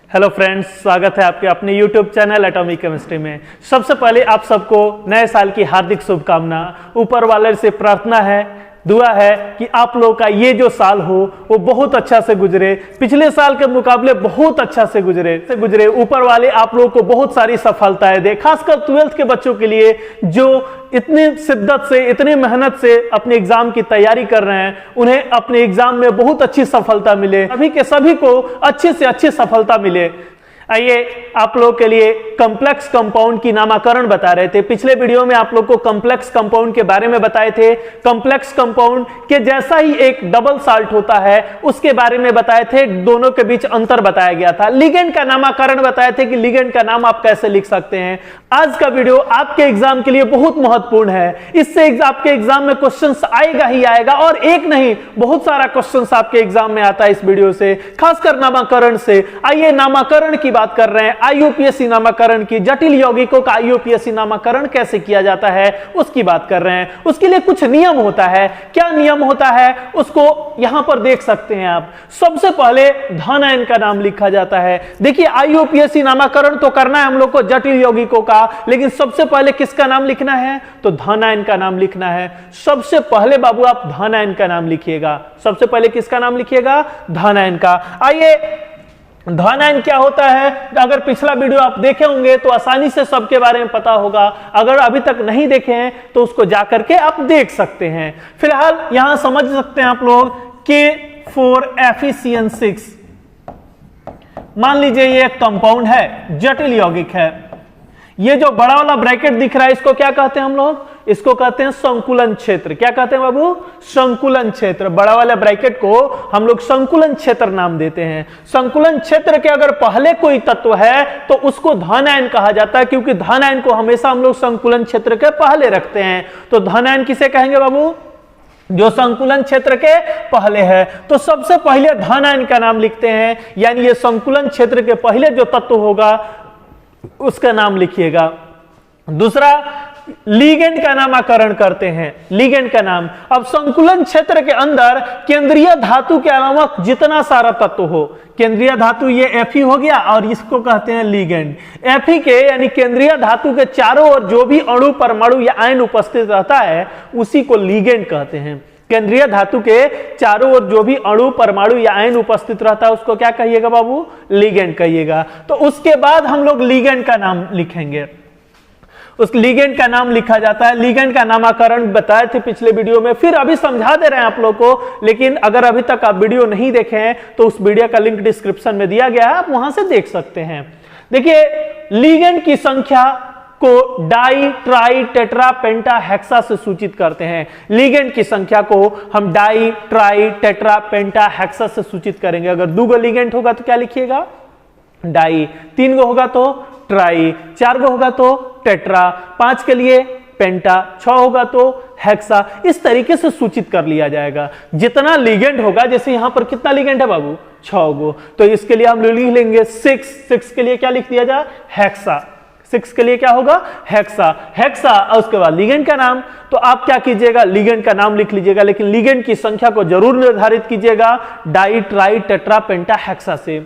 Hello friends, स्वागत है आपके अपने यूट्यूब चैनल एटॉमिक केमिस्ट्री में। सबसे पहले आप सबको नए साल की हार्दिक शुभकामना। ऊपर वाले से प्रार्थना है, दुआ है कि आप लोगों का ये जो साल हो वो बहुत अच्छा से गुजरे, पिछले साल के मुकाबले बहुत अच्छा से गुजरे। ऊपर वाले आप लोगों को बहुत सारी सफलताएं दे, खासकर 12th के बच्चों के लिए जो इतनी शिद्दत से, इतनी मेहनत से अपने एग्जाम की तैयारी कर रहे हैं, उन्हें अपने एग्जाम में बहुत अच्छी सफलता मिले। सभी के सभी को अच्छी से अच्छी सफलता मिले। आइए आप लोगों के लिए कॉम्प्लेक्स कंपाउंड की नामकरण बता रहे थे। पिछले वीडियो में आप लोग को कॉम्प्लेक्स कंपाउंड के बारे में बताए थे। कॉम्प्लेक्स कंपाउंड के जैसा ही एक डबल साल्ट होता है, उसके बारे में बताए थे। दोनों के बीच अंतर बताया गया था। लिगेंड का नामकरण बताए थे कि लिगेंड का नाम आप कैसे लिख सकते हैं। आज का वीडियो आपके एग्जाम के लिए बहुत महत्वपूर्ण है। इससे आपके एग्जाम में क्वेश्चंस आएगा ही आएगा, और एक नहीं बहुत सारा क्वेश्चंस आपके एग्जाम में आता है इस वीडियो से, खासकर नामकरण से। आइए नामकरण की बात कर रहे हैं, आईयूपीएससी नामकरण की। जटिल यौगिकों का आईयूपीएससी नामकरण कैसे किया जाता है उसकी बात कर रहे हैं। उसके लिए कुछ नियम होता है। क्या नियम होता है उसको यहां पर देख सकते हैं आप। सबसे पहले धन आयन का नाम लिखा जाता है। देखिए आईयूपीएससी नामकरण तो करना है हम लोग को जटिल यौगिकों का, लेकिन सबसे पहले किसका नाम लिखना है? तो धन आयन का नाम लिखना है। सबसे पहले बाबू आप धन आयन का नाम लिखिएगा। सबसे पहले किसका नाम लिखिएगा? धन आयन का। आइए धन आयन क्या होता है? अगर पिछला वीडियो आप देखे होंगे तो आसानी से सबके बारे में पता होगा। अगर अभी तक नहीं देखे हैं तो उसको जाकर के आप देख सकते हैं। फिलहाल यहां समझ सकते हैं आप लोग K4FeCN6। मान लीजिए ये एक कंपाउंड है, जटिल यौगिक है। ये जो बड़ा वाला ब्रैकेट दिख रहा है इसको क्या कहते हैं हम लोग? इसको कहते हैं संकुलन क्षेत्र। क्या कहते हैं बाबू? संकुलन क्षेत्र। बड़ा वाला ब्रैकेट को हम लोग संकुलन क्षेत्र नाम देते हैं। संकुलन क्षेत्र के अगर पहले कोई तत्व है तो उसको धन आयन कहा जाता है, क्योंकि धन आयन को हमेशा हम लोग संकुलन क्षेत्र के पहले रखते हैं। तो धन आयन किसे कहेंगे बाबू? जो संकुलन क्षेत्र के पहले है। तो सबसे पहले धन आयन का नाम लिखते हैं, यानी ये संकुलन क्षेत्र के पहले जो तत्व होगा उसका नाम लिखिएगा। दूसरा, लिगेंड का नामकरण करते हैं। लिगेंड का नाम, अब संकुलन क्षेत्र के अंदर केंद्रीय धातु के अलावा जितना सारा तत्व हो, केंद्रीय धातु ये Fe हो गया और इसको कहते हैं लिगेंड। Fe के यानी केंद्रीय धातु के चारों ओर जो भी अणु, परमाणु या आयन उपस्थित रहता है उसी को लिगेंड कहते हैं। केंद्रीय धातु के चारों ओर जो भी अणु, परमाणु या आयन उपस्थित रहता है उसको क्या कहिएगा बाबू? लिगेंड कहिएगा। तो उसके बाद हम लोग लिगेंड का नाम लिखेंगे। उस लिगेंड का नाम लिखा जाता है। लिगेंड का नामकरण बताए थे पिछले वीडियो में, फिर अभी समझा दे रहे हैं आप लोग को। लेकिन अगर अभी तक आप वीडियो नहीं देखे हैं तो उस वीडियो का लिंक डिस्क्रिप्शन में दिया गया है, आप वहां से देख सकते हैं। देखिए लिगेंड की संख्या को डाई, ट्राई, टेट्रा, पेंटा, हेक्सा से सूचित करते हैं। लिगेंड की संख्या को हम डाई, ट्राई, टेट्रा, पेंटा, हेक्सा से सूचित करेंगे। अगर 2 गो लिगेंड होगा तो क्या लिखिएगा? डाई। 3 गो होगा तो ट्राई, 4 गो होगा तो टेट्रा, 5 के लिए पेंटा, 6 होगा तो हेक्सा। इस तरीके से सूचित कर लिया जाएगा। जितना लिगेंड होगा, जैसे यहां पर कितना लिगेंड है बाबू? 6 गो, तो इसके लिए हम लिख लेंगे 6 के लिए क्या लिख दिया जाए? हेक्सा। 6 के लिए क्या होगा? हेक्सा। हेक्सा और उसके बाद लिगेंड का नाम। तो आप क्या कीजिएगा? लिगेंड का नाम लिख लीजिएगा, लेकिन लिगेंड की संख्या को जरूर निर्धारित कीजिएगा डाई, ट्राई, टेट्रा, पेंटा, हेक्सा से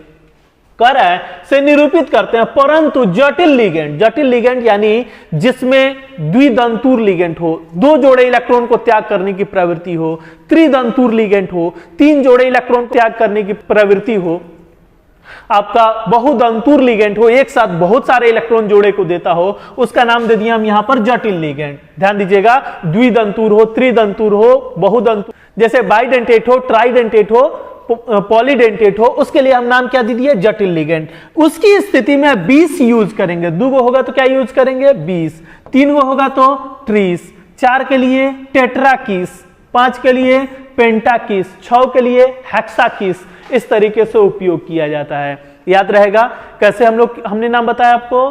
निरूपित करते हैं। परंतु जटिल लिगेंड यानी जिसमें द्विदंतुर लिगेंड हो, 2 जोड़े इलेक्ट्रॉन को त्याग करने की प्रवृत्ति हो, त्रिदंतुर लिगेंड हो, 3 जोड़े इलेक्ट्रॉन को त्याग करने की प्रवृत्ति हो, आपका बहुदंतुर लिगेंड हो, एक साथ बहुत सारे इलेक्ट्रॉन जोड़े को देता हो, उसका नाम दे दिया हम यहां पर जटिल लिगेंड। ध्यान दीजिएगा, द्विदंतुर हो, त्रिदंतुर हो, बहुदंतुर, जैसे बाइडेंटेट हो, ट्राइडेंटेट हो, पॉलीडेंटेट हो, उसके लिए हम नाम क्या दे दिए? जटिल लिगेंड। उसकी स्थिति में 20 यूज करेंगे। 2 गो होगा तो क्या यूज करेंगे? 20। 3 गो होगा तो 30। 4 के लिए टेट्राकिस, 5 के लिए पेंटाकिस, 6 के लिए हेक्साकिस। इस तरीके से उपयोग किया जाता है। याद रहेगा कैसे हमने नाम बताया आपको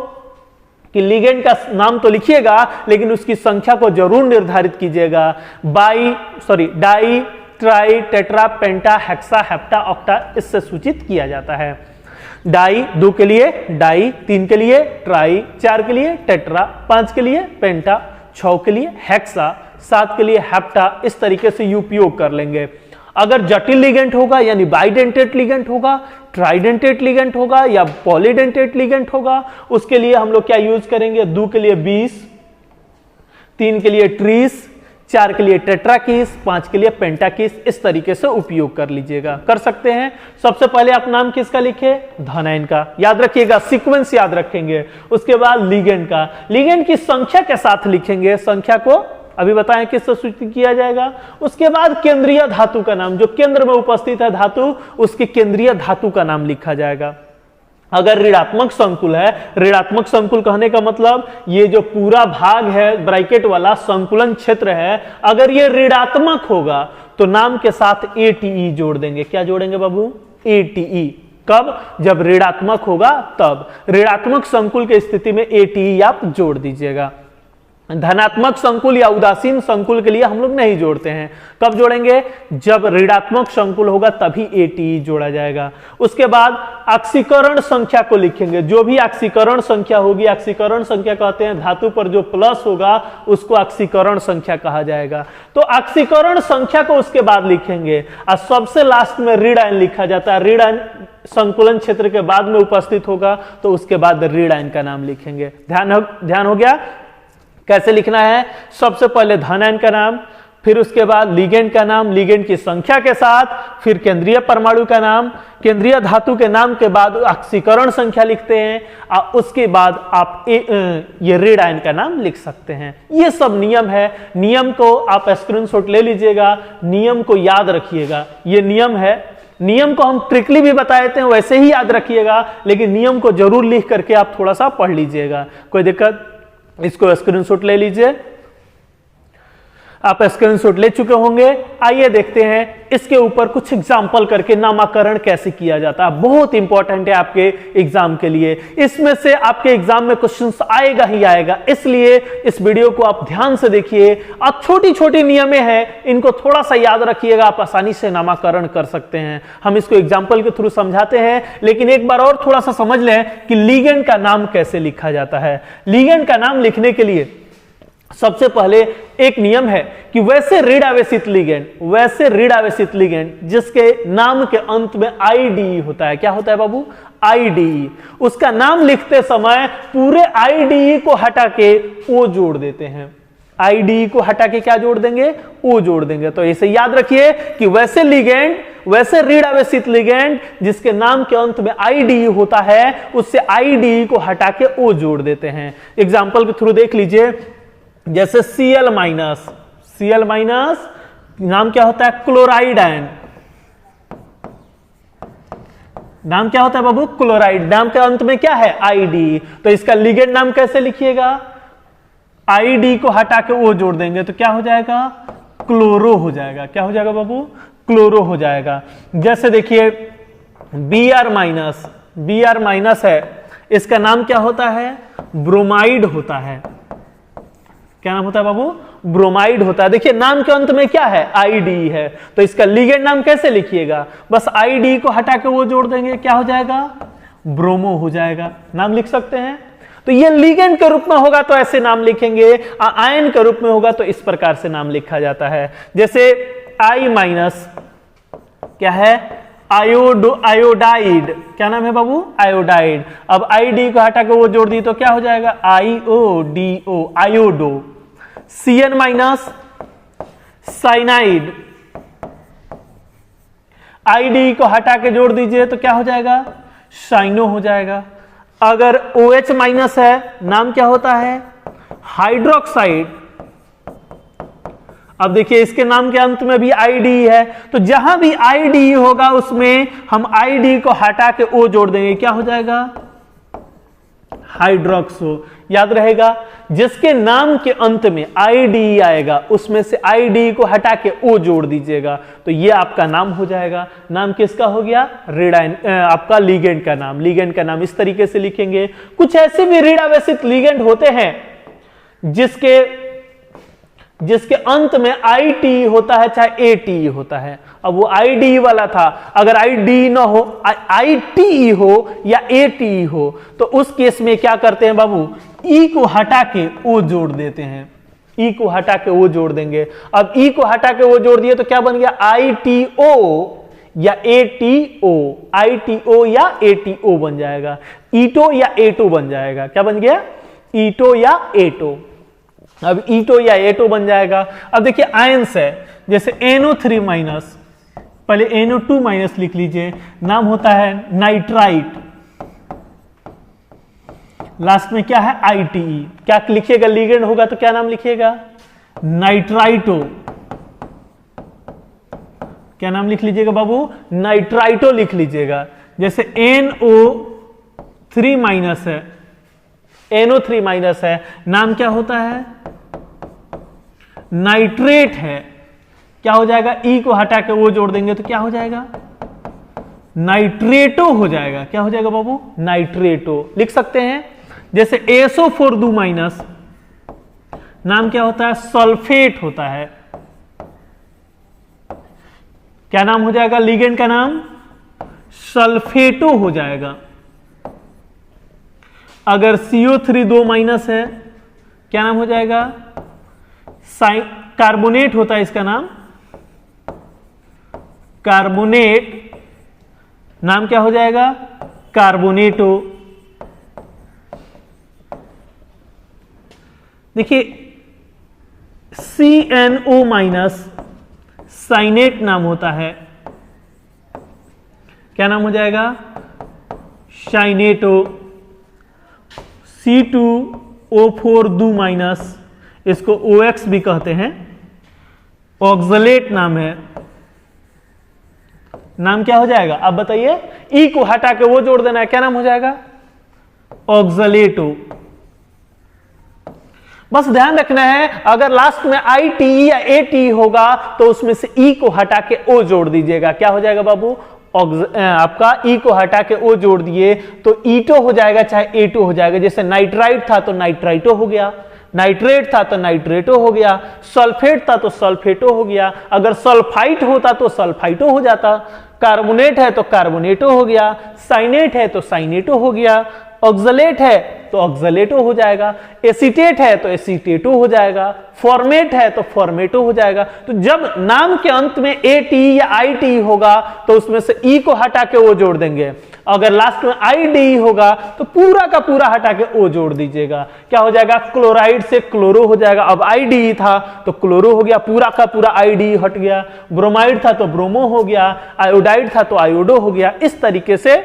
कि लिगेंड का नाम तो लिखिएगा, लेकिन उसकी संख्या को जरूर निर्धारित कीजिएगा। डाई, ट्राई, टेट्रा, पेंटा, हेक्सा, हेप्टा, ऑक्टा, इससे सूचित किया जाता है। डाई 2 के लिए डाई, 3 के लिए ट्राई, 4 के लिए टेट्रा, 5 के लिए पेंटा, 6 के लिए हेक्सा, 7 के लिए हेप्टा। इस तरीके से उपयोग कर लेंगे। अगर जटिल लिगेंड होगा यानी बाइडेंटेट लिगेंड होगा, ट्राइडेंटेट लिगेंड होगा या पॉलीडेंटेट लिगेंड होगा, उसके लिए हम लोग क्या यूज करेंगे? 2 के लिए 20, 3 के लिए ट्रीस, 4 के लिए टेट्राकीस, 5 के लिए पेंटाकीस, इस तरीके से उपयोग कर लीजिएगा, कर सकते हैं। सबसे पहले आप नाम किसका लिखे? धनायन का, याद रखिएगा, सीक्वेंस याद रखेंगे। उसके बाद लिगेंड का, लिगेंड की संख्या के साथ लिखेंगे, संख्या को अभी बताएं किससे सूचित किया जाएगा। उसके बाद केंद्रीय धातु का नाम, जो केंद्र में उपस्थित है धातु, उसके केंद्रीय धातु का नाम लिखा जाएगा। अगर ऋणात्मक संकुल है, ऋणात्मक संकुल कहने का मतलब ये जो पूरा भाग है ब्रैकेट वाला संकुलन क्षेत्र है, अगर ये ऋणात्मक होगा तो नाम के साथ ATE जोड़ देंगे। क्या जोड़ेंगे बाबू? ATE। कब? जब ऋणात्मक होगा तब। ऋणात्मक संकुल की स्थिति में ATE आप जोड़ दीजिएगा। धनात्मक संकुल या उदासीन संकुल के लिए हम लोग नहीं जोड़ते हैं। कब जोड़ेंगे? जब ऋणात्मक संकुल होगा तभी ATE जोड़ा जाएगा। उसके बाद ऑक्सीकरण संख्या को लिखेंगे। जो भी ऑक्सीकरण संख्या होगी, ऑक्सीकरण संख्या कहते हैं धातु पर जो प्लस होगा उसको ऑक्सीकरण संख्या कहा जाएगा। तो ऑक्सीकरण संख्या को उसके बाद लिखेंगे और सबसे लास्ट में ऋण आयन लिखा जाता है। ऋण आयन संकुलन क्षेत्र के बाद में उपस्थित होगा तो उसके बाद ऋण आयन का नाम लिखेंगे। ध्यान हो गया? कैसे लिखना है? सबसे पहले धनायन का नाम, फिर उसके बाद लिगेंड का नाम, लिगेंड की संख्या के साथ, फिर केंद्रीय परमाणु का नाम, केंद्रीय धातु के नाम के बाद ऑक्सीकरण संख्या लिखते हैं और उसके बाद आप ये ऋण आयन का नाम लिख सकते हैं। ये सब नियम है। नियम को आप स्क्रीनशॉट ले लीजिएगा, नियम को याद रखिएगा। ये नियम है, नियम को हम ट्रिकली भी बता देते हैं, वैसे ही याद रखिएगा, लेकिन नियम को जरूर लिख करके आप थोड़ा सा पढ़ लीजिएगा। कोई दिक्कत? इसको स्क्रीनशॉट ले लीजिए। आप स्क्रीनशॉट ले चुके होंगे। आइए देखते हैं इसके ऊपर कुछ एग्जाम्पल करके नामकरण कैसे किया जाता है। बहुत इंपॉर्टेंट है आपके एग्जाम के लिए। इसमें से आपके एग्जाम में क्वेश्चंस आएगा ही आएगा, इसलिए इस वीडियो को आप ध्यान से देखिए। अब छोटी छोटी नियमें हैं, इनको थोड़ा सा याद रखिएगा, आप आसानी से नामकरण कर सकते हैं। हम इसको एग्जाम्पल के थ्रू समझाते हैं, लेकिन एक बार और थोड़ा सा समझ लें कि लिगेंड का नाम कैसे लिखा जाता है। लिगेंड का नाम लिखने के लिए सबसे पहले एक नियम है कि वैसे ऋण आवेशित लिगेंड जिसके नाम के अंत में IDE होता है। क्या होता है बाबू? IDE। उसका नाम लिखते समय पूरे IDE को हटा के O जोड़ देते हैं। IDE को हटा के क्या जोड़ देंगे? O जोड़ देंगे। तो इसे याद रखिए कि वैसे ऋण आवेशित लिगेंड जिसके नाम के अंत में IDE होता है, उससे IDE को हटा के O जोड़ देते हैं। एग्जाम्पल के थ्रू देख लीजिए, जैसे Cl माइनस नाम क्या होता है? Chloride ion. नाम क्या होता है बाबू? क्लोराइड। नाम के अंत में क्या है? IDE। तो इसका लिगेंड नाम कैसे लिखिएगा? IDE को हटा के O जोड़ देंगे तो क्या हो जाएगा? क्लोरो हो जाएगा। क्या हो जाएगा बाबू? क्लोरो हो जाएगा। जैसे देखिए Br माइनस है, इसका नाम क्या होता है? ब्रोमाइड होता है। क्या नाम होता है बाबू? ब्रोमाइड होता है। देखिए नाम के अंत में क्या है? IDE है। तो इसका लिगेंड नाम कैसे लिखिएगा? बस IDE को हटा के वो जोड़ देंगे, क्या हो जाएगा? ब्रोमो हो जाएगा। नाम लिख सकते हैं। तो ये लिगेंड के रूप में होगा तो ऐसे नाम लिखेंगे, आयन के रूप में होगा तो इस प्रकार से नाम लिखा जाता है। जैसे I माइनस क्या है? आयोडाइड। क्या नाम है बाबू? आयोडाइड। अब IDE को हटा के वो जोड़ दी तो क्या हो जाएगा? IODO, iodo. Cn minus cyanide. IDE को हटा के जोड़ दीजिए तो क्या हो जाएगा? साइनो हो जाएगा। अगर OH माइनस है, नाम क्या होता है? हाइड्रोक्साइड। अब देखिए इसके नाम के अंत में भी IDE है, तो जहां भी IDE होगा उसमें हम IDE को हटा के O जोड़ देंगे, क्या हो जाएगा? हाइड्रोक्सो। याद रहेगा, जिसके नाम के अंत में IDE आएगा उसमें से IDE को हटा के O जोड़ दीजिएगा तो ये आपका नाम हो जाएगा। नाम किसका हो गया? आपका लिगेंड का नाम। लिगेंड का नाम इस तरीके से लिखेंगे। कुछ ऐसे भी ऋण आवेशित लिगेंड होते हैं जिसके अंत में ITE होता है चाहे ATE होता है। अब वो IDE वाला था, अगर IDE ना हो, ITE हो या ATE हो तो उस केस में क्या करते हैं बाबू? E को हटा के O जोड़ देते हैं। ई को हटा के ओ जोड़ देंगे। अब ई को हटा के ओ जोड़ दिए तो क्या बन गया, ITO या ATO, ITO या ATO बन जाएगा, ईटो या एटो बन जाएगा। क्या बन गया, ईटो या एटो। अब ईटो या एटो बन जाएगा। अब देखिए आयंस है, जैसे NO3 माइनस, पहले NO2 माइनस लिख लीजिए, नाम होता है नाइट्राइट, लास्ट में क्या है ITE। क्या लिखिएगा, लिगेंड होगा तो क्या नाम लिखिएगा, नाइट्राइटो। क्या नाम लिख लीजिएगा बाबू, नाइट्राइटो लिख लीजिएगा। जैसे NO3 माइनस है, NO3 माइनस है, नाम क्या होता है, नाइट्रेट है। क्या हो जाएगा, ई को हटा के वो जोड़ देंगे तो क्या हो जाएगा, नाइट्रेटो हो जाएगा। क्या हो जाएगा बाबू, नाइट्रेटो लिख सकते हैं। जैसे SO4 माइनस, नाम क्या होता है, सल्फेट होता है। क्या नाम हो जाएगा, लिगेंड का नाम सल्फेटो हो जाएगा। अगर CO3 माइनस है, क्या नाम हो जाएगा, कार्बोनेट होता है इसका नाम, कार्बोनेट, नाम क्या हो जाएगा, कार्बोनेटो। देखिए CNO माइनस, साइनेट नाम होता है। क्या नाम हो जाएगा, साइनेटो। C2O4 माइनस, इसको OX भी कहते हैं, ऑक्सलेट नाम है। नाम क्या हो जाएगा, अब बताइए, ई को हटा के वो जोड़ देना है, क्या नाम हो जाएगा, ऑक्सलेटो। बस ध्यान रखना है, अगर लास्ट में ITE या ATE होगा तो उसमें से ई को हटा के ओ जोड़ दीजिएगा। क्या हो जाएगा बाबू, आपका ई को हटा के ओ जोड़ दिए तो ईटो हो जाएगा, चाहे एटो हो जाएगा। जैसे नाइट्राइट था तो नाइट्राइटो हो गया, नाइट्रेट था तो नाइट्रेटो हो गया, सल्फेट था तो सल्फेटो हो गया, अगर सल्फाइट होता तो सल्फाइटो हो जाता, कार्बोनेट है तो कार्बोनेटो हो गया, साइनेट है तो साइनेटो हो गया, ऑक्सलेट है तो ऑक्सलेटो हो जाएगा, एसीटेट है तो एसीटेटो हो जाएगा, फॉर्मेट है तो फॉर्मेटो हो जाएगा। तो जब नाम के अंत में ATE या ITE होगा तो उसमें से ई को हटा के ओ जोड़ देंगे। अगर लास्ट में IDE होगा तो पूरा का पूरा हटा के ओ जोड़ दीजिएगा। क्या हो जाएगा, क्लोराइड से क्लोरो हो जाएगा। अब IDE था तो क्लोरो हो गया, पूरा का पूरा IDE हट गया। ब्रोमाइड था तो ब्रोमो हो गया, आयोडाइड था तो आयोडो हो गया। इस तरीके से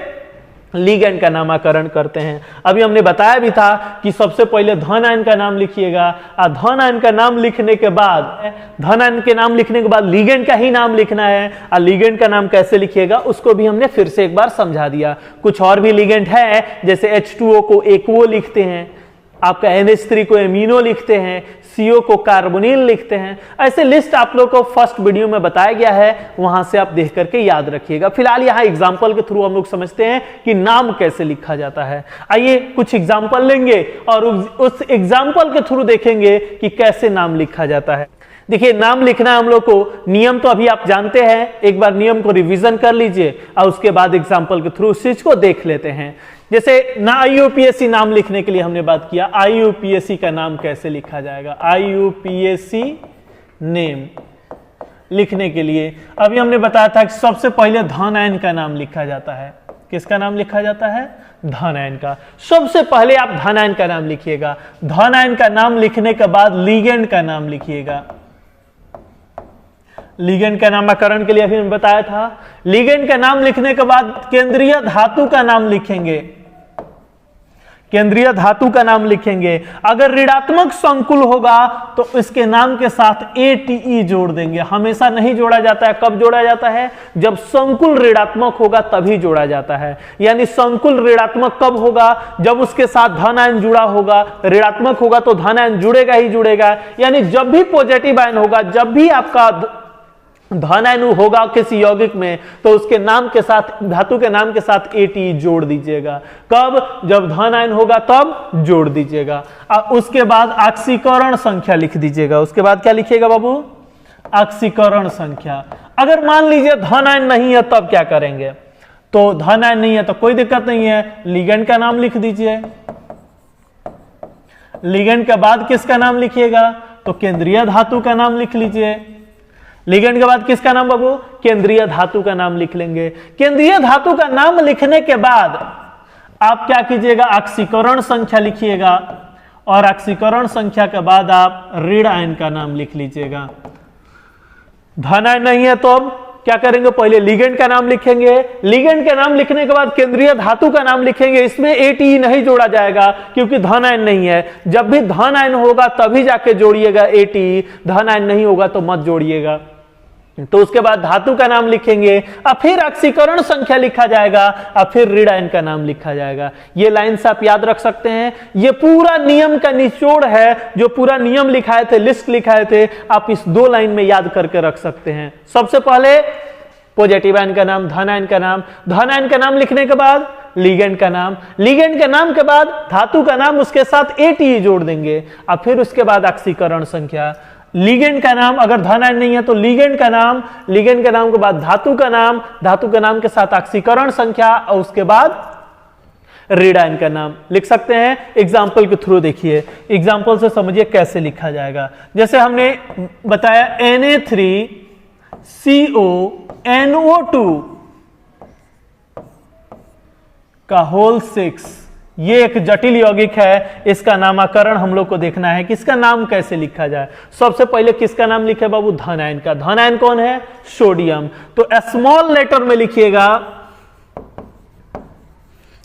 लिगेंड का नामकरण करते हैं। अभी हमने बताया भी था कि सबसे पहले धन आयन का नाम लिखिएगा, और धन आयन का नाम लिखने के बाद, धन आयन के नाम लिखने के बाद लिगेंड का ही नाम लिखना है। और लिगेंड का नाम कैसे लिखिएगा उसको भी हमने फिर से एक बार समझा दिया। कुछ और भी लिगेंड है, जैसे H2O को एक्वो लिखते हैं, आपका NH3 को एमिनो लिखते हैं, CO को कार्बोनिल लिखते हैं। ऐसे लिस्ट आप लोग को फर्स्ट वीडियो में बताया गया है, वहां से आप देख करके याद रखिएगा। फिलहाल यहाँ एग्जाम्पल के थ्रू हम लोग समझते हैं कि नाम कैसे लिखा जाता है। आइए कुछ एग्जाम्पल लेंगे और उस एग्जाम्पल के थ्रू देखेंगे कि कैसे नाम लिखा जाता है। देखिए नाम लिखना है हम लोग को, नियम तो अभी आप जानते हैं, एक बार नियम को रिवीजन कर लीजिए और उसके बाद एग्जाम्पल के थ्रू उस चीज को देख लेते हैं। जैसे ना IUPAC नाम लिखने के लिए हमने बात किया, IUPAC का नाम कैसे लिखा जाएगा, IUPAC नेम लिखने के लिए अभी हमने बताया था कि सबसे पहले धन आयन का नाम लिखा जाता है। किसका नाम लिखा जाता है, धन आयन का। सबसे पहले आप धन आयन का नाम लिखिएगा। धन आयन का नाम लिखने के बाद लिगेंड का नाम लिखिएगा। लिगेंड का नामकरण के लिए अभी मैंने बताया था, लिगेंड का नाम लिखने के बाद केंद्रीय धातु का नाम लिखेंगे। केंद्रीय धातु का नाम लिखेंगे। अगर ऋणात्मक संकुल होगा तो इसके नाम के साथ ATE जोड़ देंगे। हमेशा नहीं जोड़ा जाता है, कब जोड़ा जाता है, जब संकुल ऋणात्मक होगा तभी जोड़ा जाता है। यानी संकुल ऋणात्मक कब होगा, जब उसके साथ धन आयन जुड़ा होगा। ऋणात्मक होगा तो धन आयन जुड़ेगा ही जुड़ेगा। यानी जब भी पॉजिटिव आयन होगा, जब भी आपका धन आयन होगा किसी यौगिक में, तो उसके नाम के साथ, धातु के नाम के साथ ATE जोड़ दीजिएगा। कब, जब धन आयन होगा तब जोड़ दीजिएगा। और उसके बाद ऑक्सीकरण संख्या लिख दीजिएगा। उसके बाद क्या लिखिएगा बाबू, ऑक्सीकरण संख्या। अगर मान लीजिए धन आयन नहीं है तब क्या करेंगे, तो धन आयन नहीं है तो कोई दिक्कत नहीं है, लिगेंड का नाम लिख दीजिए। लिगेंड के बाद किसका नाम लिखिएगा, तो केंद्रीय धातु का नाम लिख लीजिए। लिगेंड के बाद किसका नाम बाबू? केंद्रीय धातु का नाम लिख लेंगे। केंद्रीय धातु का नाम लिखने के बाद आप क्या कीजिएगा, ऑक्सीकरण संख्या लिखिएगा और ऑक्सीकरण संख्या के बाद आप ऋण आयन का नाम लिख लीजिएगा। धन आयन नहीं है तो अब क्या करेंगे, पहले लिगेंड का नाम लिखेंगे। लिगेंड का नाम लिखने के बाद केंद्रीय धातु का नाम लिखेंगे। इसमें ATE नहीं जोड़ा जाएगा क्योंकि धन आयन नहीं है। जब भी धन आयन होगा तभी जाके जोड़िएगा ATE, धन आयन नहीं होगा तो मत जोड़िएगा। तो उसके बाद धातु का नाम लिखेंगे और फिर ऑक्सीकरण संख्या लिखा जाएगा और फिर ऋण आयन का नाम लिखा जाएगा। ये लाइन से आप याद रख सकते हैं। ये पूरा नियम का निचोड़ है, जो पूरा नियम लिखाए थे, लिस्ट लिखाए थे, आप इस 2 लाइन में याद करके रख सकते हैं। सबसे पहले पॉजिटिव आयन का नाम, धन आयन का नाम, धन आयन का नाम लिखने के बाद लिगेंड का नाम, लिगेंड के नाम के बाद धातु का नाम, उसके साथ ATE जोड़ देंगे और फिर उसके बाद ऑक्सीकरण संख्या। लिगेंड का नाम, अगर धन आयन नहीं है तो लिगेंड का नाम, लिगेंड के नाम के बाद धातु का नाम, धातु के नाम के साथ ऑक्सीकरण संख्या और उसके बाद ऋण आयन का नाम लिख सकते हैं। एग्जाम्पल के थ्रू देखिए, एग्जाम्पल से समझिए कैसे लिखा जाएगा। जैसे हमने बताया Na3CONO2 का होल 6, ये एक जटिल यौगिक है। इसका नामकरण हम लोग को देखना है कि इसका नाम कैसे लिखा जाए। सबसे पहले किसका नाम लिखे बाबू? धन आयन का। धन आयन कौन है? सोडियम। तो स्मॉल लेटर में लिखिएगा।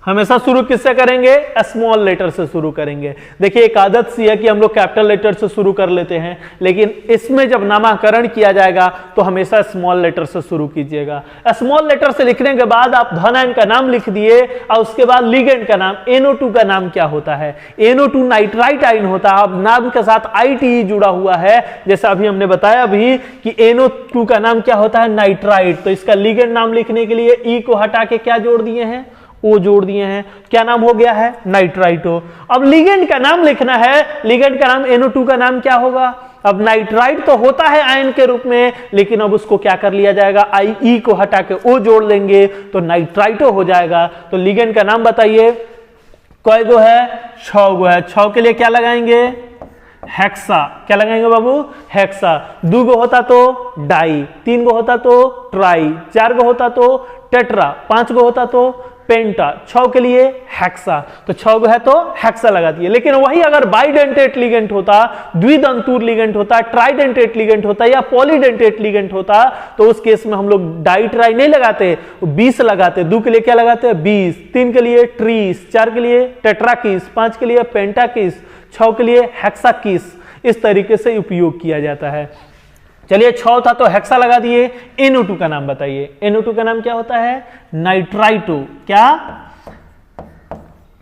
हमेशा शुरू किससे करेंगे? स्मॉल लेटर से शुरू करेंगे। देखिए एक आदत सी है कि हम लोग कैपिटल लेटर से शुरू कर लेते हैं, लेकिन इसमें जब नामकरण किया जाएगा तो हमेशा स्मॉल लेटर से शुरू कीजिएगा। स्मॉल लेटर से लिखने के बाद आप धन आयन का नाम लिख दिए और उसके बाद लिगेंड का नाम। NO2 का नाम क्या होता है? NO2 नाइट्राइट आयन होता है। अब नाम के साथ ITE जुड़ा हुआ है, जैसा अभी हमने बताया अभी कि NO2 का नाम क्या होता है? नाइट्राइट। तो इसका लिगेंड नाम लिखने के लिए E को हटा के क्या जोड़ दिए हैं? O जोड़ दिए हैं। क्या नाम हो गया है? नाइट्राइटो। अब लिगेंड का नाम लिखना है। लिगेंड का नाम NO2 का नाम क्या होगा? अब नाइट्राइट तो होता है आयन के रूप में, लेकिन अब उसको क्या कर लिया जाएगा? E को हटा के O जोड़ लेंगे तो नाइट्राइटो हो जाएगा। तो लिगेंड का नाम बताइए, कई गो है? 6 गो है। 6 के लिए क्या लगाएंगे? हेक्सा। क्या लगाएंगे बाबू? हेक्सा। 2 गो होता तो डाई, 3 गो होता तो ट्राई, 4 गो होता तो टेट्रा, 5 गो होता तो पेंटा, 6 के लिए हेक्सा। तो 6 है तो हेक्सा लगा दिए। लेकिन वही अगर बाइडेंटेट लिगेंट होता, द्विदंतुर लिगेंट होता, ट्राइडेंटेट लिगेंट होता या पॉलीडेंटेट लिगेंट होता तो उस केस में हम लोग डाई ट्राई नहीं लगाते, 20 लगाते। 2 के लिए क्या लगाते? 20, 3 के लिए ट्रीस, 4 के लिए टेट्राकिस, 5 के लिए पेंटाकिस, 6 के लिए हेक्साकिस। इस तरीके से उपयोग किया जाता है। चलिए 6 था तो हेक्सा लगा दिए। NO2 का नाम बताइए। NO2 का नाम क्या होता है? नाइट्राइटो। क्या?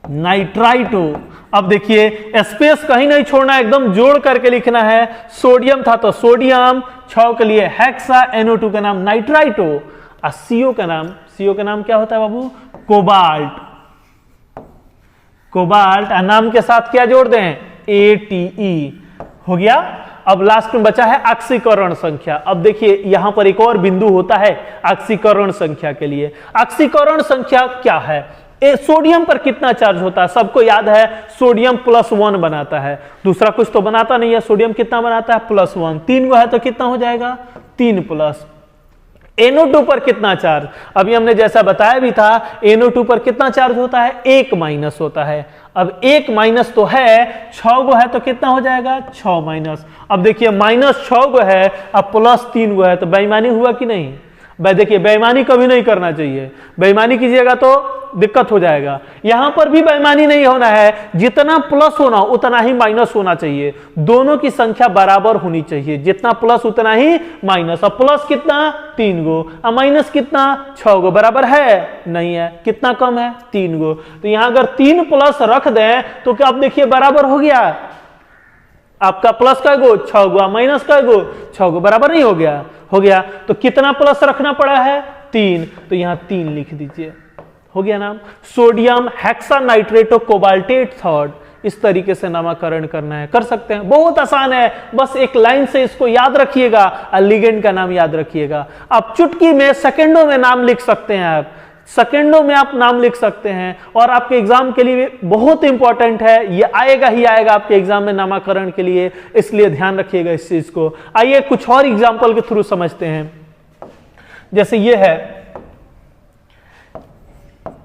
नाइट्राइटो। अब देखिए स्पेस कहीं नहीं छोड़ना, एकदम जोड़ करके लिखना है। सोडियम था तो सोडियम, 6 के लिए हेक्सा, NO2 का नाम नाइट्राइटो। और CO का नाम, CO का नाम क्या होता है बाबू? कोबाल्ट। कोबाल्ट। और नाम के साथ क्या जोड़ दें? ATE। हो गया। अब लास्ट में बचा है ऑक्सीकरण संख्या। अब देखिए यहां पर एक और बिंदु होता है ऑक्सीकरण संख्या के लिए। ऑक्सीकरण संख्या क्या है? सोडियम पर कितना चार्ज होता है? सबको याद है सोडियम +1 बनाता है, दूसरा कुछ तो बनाता नहीं है। सोडियम कितना बनाता है? +1। 3 है तो कितना हो जाएगा? 3+। NO2 पर कितना चार्ज? अभी हमने जैसा बताया भी था, NO2 पर कितना चार्ज होता है? 1- होता है। अब 1- तो है, 6 गो है तो कितना हो जाएगा? 6-। अब देखिए -6 गो है, अब +3 गो है, तो बेईमानी हुआ कि नहीं? देखिए बेईमानी कभी नहीं करना चाहिए। बेईमानी कीजिएगा तो दिक्कत हो जाएगा। यहां पर भी बेईमानी नहीं होना है। जितना प्लस होना उतना ही माइनस होना चाहिए। दोनों की संख्या बराबर होनी चाहिए। जितना प्लस उतना ही माइनस। अब प्लस कितना? 3 गो। अब माइनस कितना? 6 गो। बराबर है? नहीं है। कितना कम है? 3 गो। तो यहां अगर 3 प्लस रख दें तो क्या आप देखिए बराबर हो गया। आपका प्लस का गो 6 गो, माइनस का गो 6 गो, बराबर नहीं हो गया? हो गया। तो कितना प्लस रखना पड़ा है? 3। तो यहां 3 लिख दीजिए। हो गया नाम। Sodium hexanitrito cobaltate third. इस तरीके से नामकरण करना है, कर सकते हैं, बहुत आसान है। बस एक लाइन से इसको याद रखिएगा और लिगेंड का नाम याद रखिएगा। आप चुटकी में सेकंडों में नाम लिख सकते हैं। आप सेकेंडों में आप नाम लिख सकते हैं और आपके एग्जाम के लिए बहुत इंपॉर्टेंट है, ये आएगा ही आएगा आपके एग्जाम में नामकरण के लिए, इसलिए ध्यान रखिएगा इस चीज को। आइए कुछ और एग्जाम्पल के थ्रू समझते हैं। जैसे ये है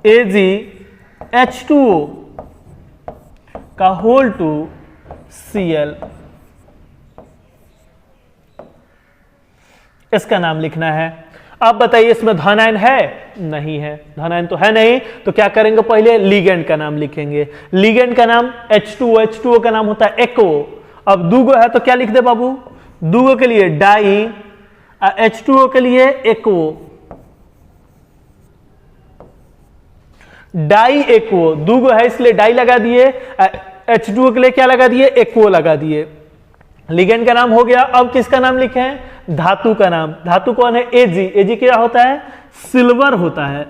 AgH2O का होल टू Cl, इसका नाम लिखना है। अब बताइए इसमें धन आयन है? नहीं है, धन आयन तो है नहीं, तो क्या करेंगे, पहले लिगेंड का नाम लिखेंगे। लिगेंड का नाम H2O का नाम होता है एक्वो। अब दूगो है तो क्या लिख दे बाबू, दूगो के लिए डाई, H2O के लिए एक्वो, डाई एक्वो, दूगो है इसलिए डाई लगा दिए, H2O के लिए क्या लगा दिए, एक्वो लगा दिए। लिगेंड का नाम हो गया। अब किसका नाम लिखें, धातु का नाम। धातु कौन है, Ag क्या होता है, सिल्वर होता है,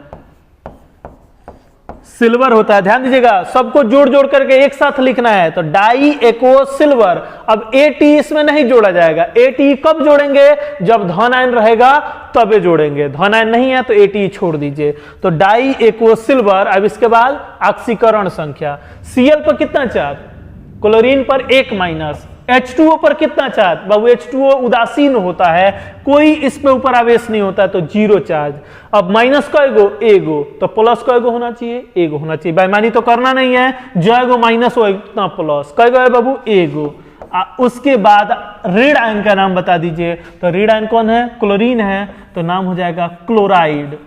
सिल्वर होता है। ध्यान दीजिएगा, सबको जोड़ जोड़ करके एक साथ लिखना है, तो डाई एक्वो सिल्वर। अब At इसमें नहीं जोड़ा जाएगा, At कब जोड़ेंगे, जब धन आयन रहेगा तबे जोड़ेंगे, धन आयन नहीं है तो At छोड़ दीजिए। तो डाई एक्वो सिल्वर। अब इसके बाद ऑक्सीकरण संख्या, Cl पर कितना चार्ज, क्लोरीन पर 1 माइनस, H2O पर कितना चार्ज बाबू, H2O उदासीन होता है, कोई इस पे ऊपर आवेश नहीं होता है, तो 0 चार्ज। अब माइनस कएगो, एगो, तो प्लस कएगो होना चाहिए, एगो होना चाहिए। बेईमानी तो करना नहीं है, जो माइनस हो इतना प्लस, कएगो है बाबू, एगो। उसके बाद ऋण आयन का नाम बता दीजिए, तो ऋण आयन कौन है, क्लोरीन है, तो नाम हो जाएगा क्लोराइड।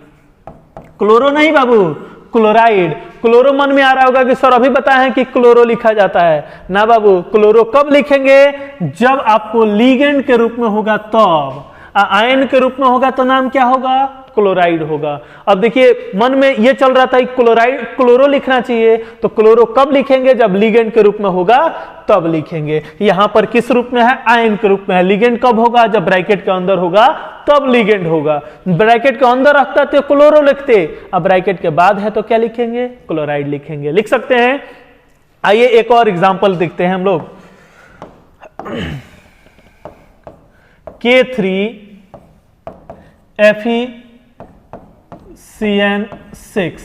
क्लोरो नहीं बाबू, क्लोराइड। क्लोरो मन में आ रहा होगा कि सर अभी बताए हैं कि क्लोरो लिखा जाता है, ना बाबू, क्लोरो कब लिखेंगे, जब आपको लिगेंड के रूप में होगा तब, आयन के रूप में होगा तो नाम क्या होगा, क्लोराइड होगा। अब देखिए मन में ये चल रहा था कि क्लोराइड, क्लोरो लिखना चाहिए, तो क्लोरो कब लिखेंगे, जब लिगेंड के रूप में होगा तब लिखेंगे। यहां पर किस रूप में है, आयन के रूप में है। लिगेंड कब होगा, जब ब्रैकेट के अंदर होगा तब लिगेंड होगा। ब्रैकेट के अंदर रखता तो क्लोरो लिखते, अब ब्रैकेट के बाद है तो क्या लिखेंगे, क्लोराइड लिखेंगे। लिख सकते हैं। आइए एक और एग्जांपल देखते हैं हम लोग। K3FeCN6,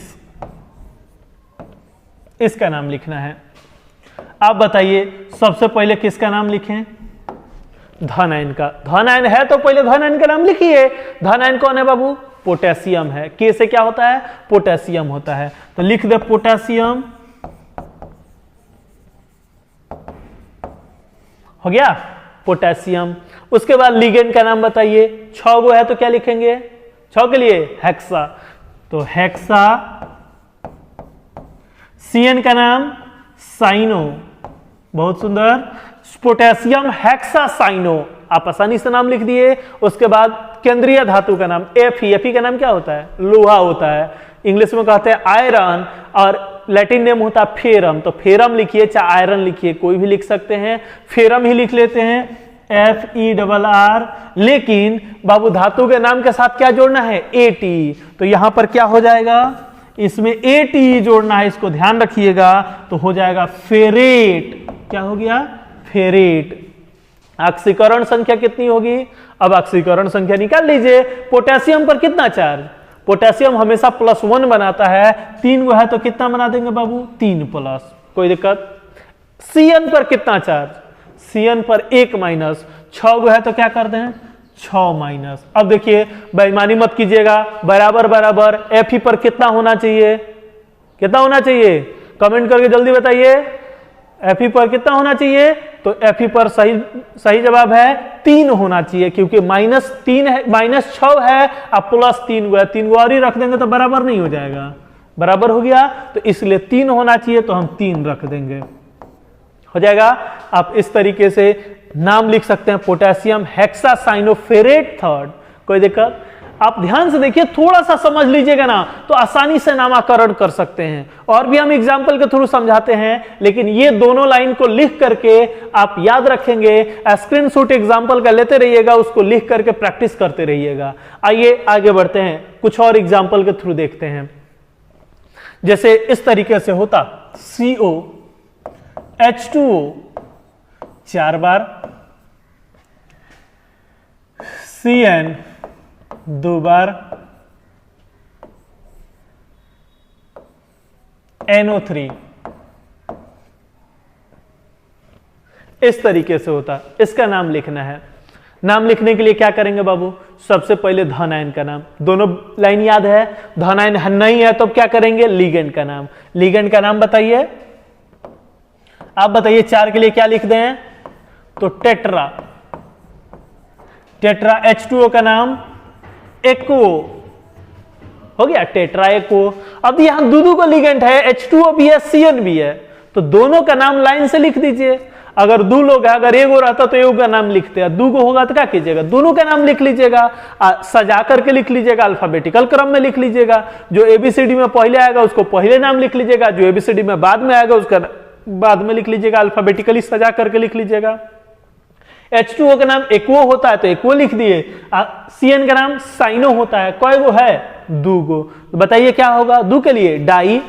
इसका नाम लिखना है। आप बताइए सबसे पहले किसका नाम लिखें, धन आयन का। धन आयन है तो पहले धन आयन का नाम लिखिए। धन आयन कौन है बाबू, पोटेशियम है। के से क्या होता है, पोटेशियम होता है, तो लिख दे पोटेशियम, हो गया पोटेशियम। उसके बाद लिगेंड का नाम बताइए, 6 गो है तो क्या लिखेंगे, 6 के लिए हेक्सा, तो हेक्सा। सीएन का नाम साइनो, बहुत सुंदर, पोटेशियम हेक्सासाइनो, आप आसानी से नाम लिख दिए। उसके बाद केंद्रीय धातु का नाम Fe का नाम क्या होता है, लोहा होता है, इंग्लिश में कहते हैं आयरन, और लैटिन नेम होता है फेरम, तो फेरम लिखिए चाहे आयरन लिखिए, कोई भी लिख सकते हैं, फेरम ही लिख लेते हैं, FeRR। लेकिन बाबू धातु के नाम के साथ क्या जोड़ना है, At, तो यहां पर क्या हो जाएगा, इसमें At जोड़ना है, इसको ध्यान रखिएगा, तो हो जाएगा फेरेट। क्या हो गया, फेरेट। ऑक्सीकरण संख्या कितनी होगी, अब ऑक्सीकरण संख्या निकाल लीजिए। पोटेशियम पर कितना चार्ज, पोटेशियम हमेशा +1 बनाता है, 3 गो है तो कितना बना देंगे बाबू, 3 प्लस, कोई दिक्कत। Cn पर कितना चार्ज, Cn पर 1 माइनस, 6 गो है तो क्या कर दें, 6 माइनस। अब देखिए बेईमानी मत कीजिएगा, बराबर बराबर। Fe पर कितना होना चाहिए, कितना होना चाहिए, कमेंट करके जल्दी बताइए। Fe पर कितना होना चाहिए, तो Fe पर सही जवाब है 3 होना चाहिए, क्योंकि -3 है, -6 है, अब +3 गो है, 3 गो और ही रख देंगे तो बराबर नहीं हो जाएगा, बराबर हो गया, तो इसलिए 3 होना चाहिए, तो हम 3 रख देंगे, हो जाएगा। आप इस तरीके से नाम लिख सकते हैं, पोटेशियम हेक्सासाइनोफेरेट थर्ड, कोई दिक्कत। आप ध्यान से देखिए, थोड़ा सा समझ लीजिएगा ना तो आसानी से नामकरण कर सकते हैं। और भी हम एग्जाम्पल के थ्रू समझाते हैं, लेकिन ये दोनों लाइन को लिख करके आप याद रखेंगे, स्क्रीनशॉट एग्जाम्पल का लेते रहिएगा, उसको लिख करके प्रैक्टिस करते रहिएगा। आइए आगे बढ़ते हैं, कुछ और एग्जाम्पल के थ्रू देखते हैं। जैसे इस तरीके से होता, CO H2O 4 बार, Cn 2 बार, NO3। इस तरीके से होता, इसका नाम लिखना है। नाम लिखने के लिए क्या करेंगे बाबू, सबसे पहले धन आयन का नाम, दोनों लाइन याद है, धन आयन नहीं है तो क्या करेंगे, लिगेंड का नाम। लिगेंड का नाम बताइए, आप बताइए 4 के लिए क्या लिख दें, तो टेट्रा, टेट्रा। H2O का नाम एक्वो, हो गया टेट्रा एक्वो। अब यहां दूधू को लिगेंड है, H2O भी है, CN भी है, तो दोनों का नाम लाइन से लिख दीजिए। अगर दो लोग है, अगर एगो रहता तो एगो का नाम लिखते हैं, दू को होगा तो क्या कीजिएगा, दोनों का नाम लिख लीजिएगा, सजा करके लिख लीजिएगा, अल्फाबेटिकल क्रम में लिख लीजिएगा। जो ABCD में पहले आएगा उसको पहले नाम लिख लीजिएगा, जो ABCD में बाद में आएगा उसका बाद में लिख लीजिएगा, अल्फाबेटिकली सजा करके लिख लीजिएगा। H2O का नाम एक्वो होता है तो एक्वो लिख दिए। CN का नाम साइनो होता है, कई गो है, दू गो। तो बताइए क्या होगा, दू के लिए डाई,